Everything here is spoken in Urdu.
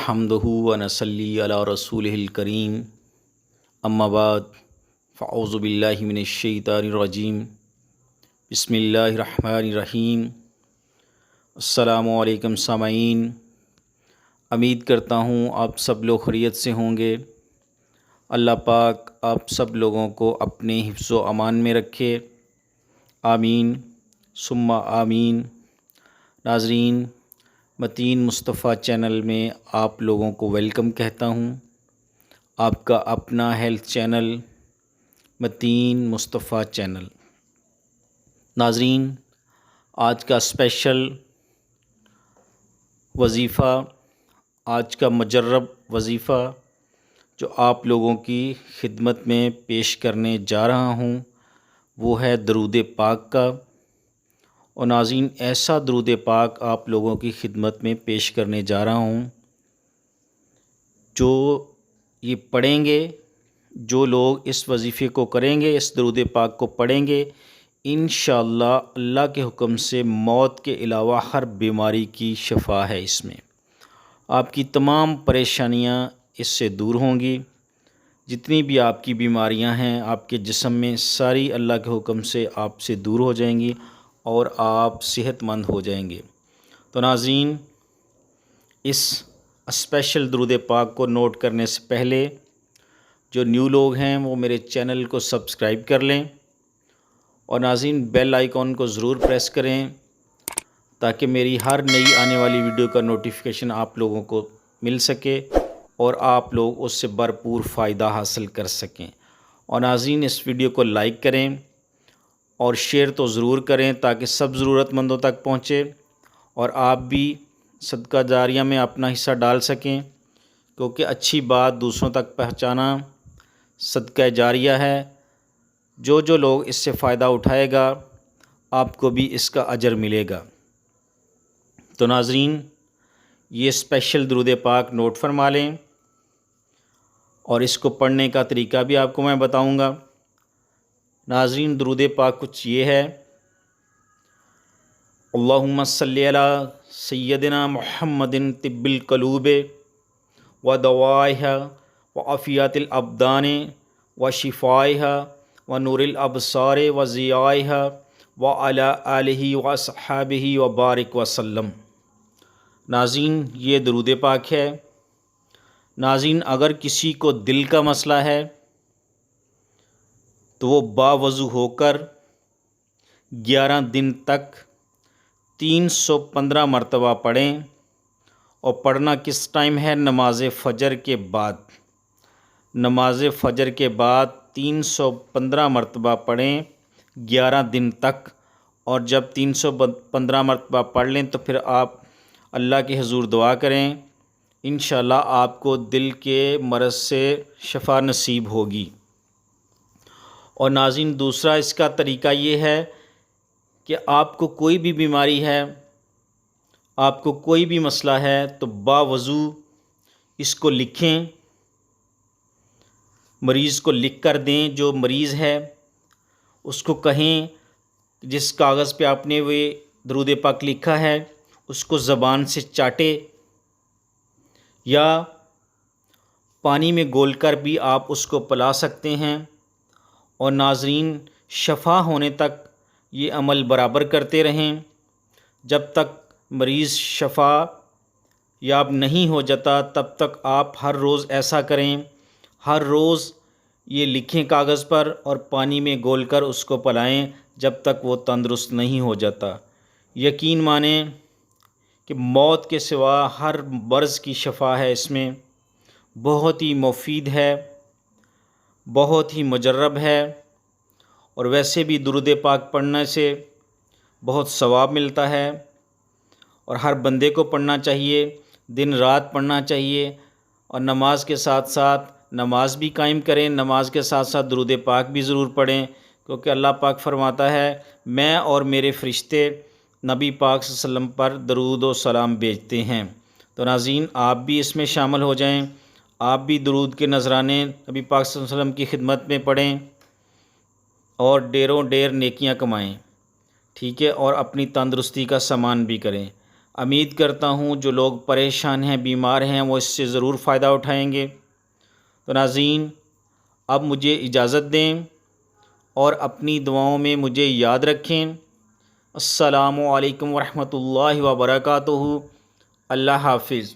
نحمدہ ونصلی علی رسولہ الکریم اما بعد فاعوذ باللہ من الشیطان الرجیم بسم اللہ الرحمن الرحیم۔ السلام علیکم سامعین، امید کرتا ہوں آپ سب لوگ خیریت سے ہوں گے۔ اللہ پاک آپ سب لوگوں کو اپنے حفظ و امان میں رکھے، آمین ثم آمین۔ ناظرین، متین مصطفیٰ چینل میں آپ لوگوں کو ویلکم کہتا ہوں۔ آپ کا اپنا ہیلتھ چینل متین مصطفیٰ چینل۔ ناظرین، آج کا اسپیشل وظیفہ، آج کا مجرب وظیفہ جو آپ لوگوں کی خدمت میں پیش کرنے جا رہا ہوں وہ ہے درود پاک کا۔ اور ناظرین، ایسا درود پاک آپ لوگوں کی خدمت میں پیش کرنے جا رہا ہوں جو یہ پڑھیں گے، جو لوگ اس وظیفے کو کریں گے، اس درود پاک کو پڑھیں گے، انشاءاللہ اللہ کے حکم سے موت کے علاوہ ہر بیماری کی شفا ہے۔ اس میں آپ کی تمام پریشانیاں اس سے دور ہوں گی، جتنی بھی آپ کی بیماریاں ہیں آپ کے جسم میں ساری اللہ کے حکم سے آپ سے دور ہو جائیں گی اور آپ صحت مند ہو جائیں گے۔ تو ناظرین، اس اسپیشل درود پاک کو نوٹ کرنے سے پہلے جو نیو لوگ ہیں وہ میرے چینل کو سبسکرائب کر لیں، اور ناظرین بیل آئیکن کو ضرور پریس کریں تاکہ میری ہر نئی آنے والی ویڈیو کا نوٹیفیکیشن آپ لوگوں کو مل سکے اور آپ لوگ اس سے بھرپور فائدہ حاصل کر سکیں۔ اور ناظرین، اس ویڈیو کو لائک کریں اور شیئر تو ضرور کریں تاکہ سب ضرورت مندوں تک پہنچے اور آپ بھی صدقہ جاریہ میں اپنا حصہ ڈال سکیں، کیونکہ اچھی بات دوسروں تک پہنچانا صدقہ جاریہ ہے۔ جو لوگ اس سے فائدہ اٹھائے گا آپ کو بھی اس کا اجر ملے گا۔ تو ناظرین، یہ اسپیشل درود پاک نوٹ فرما لیں، اور اس کو پڑھنے کا طریقہ بھی آپ کو میں بتاؤں گا۔ ناظرین، درود پاک کچھ یہ ہے: اللہم صلی علی سیدنا محمد طب القلوب و دوائہا و عافیت الابدان و شفائہا و نور الابصار و ضیائہا و علی آلہ و اصحابہ و بارک وسلم۔ ناظرین، یہ درود پاک ہے۔ ناظرین، اگر کسی کو دل کا مسئلہ ہے تو وہ باوضو ہو کر 11 دن تک 315 مرتبہ پڑھیں، اور پڑھنا کس ٹائم ہے؟ نماز فجر کے بعد۔ نماز فجر کے بعد 315 مرتبہ پڑھیں 11 دن تک، اور جب 315 مرتبہ پڑھ لیں تو پھر آپ اللہ کے حضور دعا کریں، انشاءاللہ آپ کو دل کے مرض سے شفا نصیب ہوگی۔ اور ناظرین، دوسرا اس کا طریقہ یہ ہے کہ آپ کو کوئی بھی بیماری ہے، آپ کو کوئی بھی مسئلہ ہے تو باوضو اس کو لکھیں، مریض کو لکھ کر دیں۔ جو مریض ہے اس کو کہیں جس کاغذ پہ آپ نے وہ درود پاک لکھا ہے اس کو زبان سے چاٹے، یا پانی میں گول کر بھی آپ اس کو پلا سکتے ہیں۔ اور ناظرین، شفا ہونے تک یہ عمل برابر کرتے رہیں، جب تک مریض شفا یاب نہیں ہو جاتا تب تک آپ ہر روز ایسا کریں، ہر روز یہ لکھیں کاغذ پر اور پانی میں گول کر اس کو پلائیں جب تک وہ تندرست نہیں ہو جاتا۔ یقین مانیں کہ موت کے سوا ہر مرض کی شفا ہے اس میں، بہت ہی مفید ہے، بہت ہی مجرب ہے، اور ویسے بھی درود پاک پڑھنے سے بہت ثواب ملتا ہے، اور ہر بندے کو پڑھنا چاہیے، دن رات پڑھنا چاہیے، اور نماز کے ساتھ ساتھ نماز بھی قائم کریں، نماز کے ساتھ ساتھ درود پاک بھی ضرور پڑھیں، کیونکہ اللہ پاک فرماتا ہے میں اور میرے فرشتے نبی پاک صلی اللہ علیہ وسلم پر درود و سلام بھیجتے ہیں۔ تو ناظرین، آپ بھی اس میں شامل ہو جائیں، آپ بھی درود کے نذرانے نبی پاک صلی اللہ علیہ وسلم کی خدمت میں پڑھیں اور ڈیروں ڈیر نیکیاں کمائیں، ٹھیک ہے، اور اپنی تندرستی کا سامان بھی کریں۔ امید کرتا ہوں جو لوگ پریشان ہیں، بیمار ہیں، وہ اس سے ضرور فائدہ اٹھائیں گے۔ تو ناظرین، اب مجھے اجازت دیں اور اپنی دعاؤں میں مجھے یاد رکھیں۔ السلام علیکم ورحمۃ اللہ وبرکاتہ۔ اللہ حافظ۔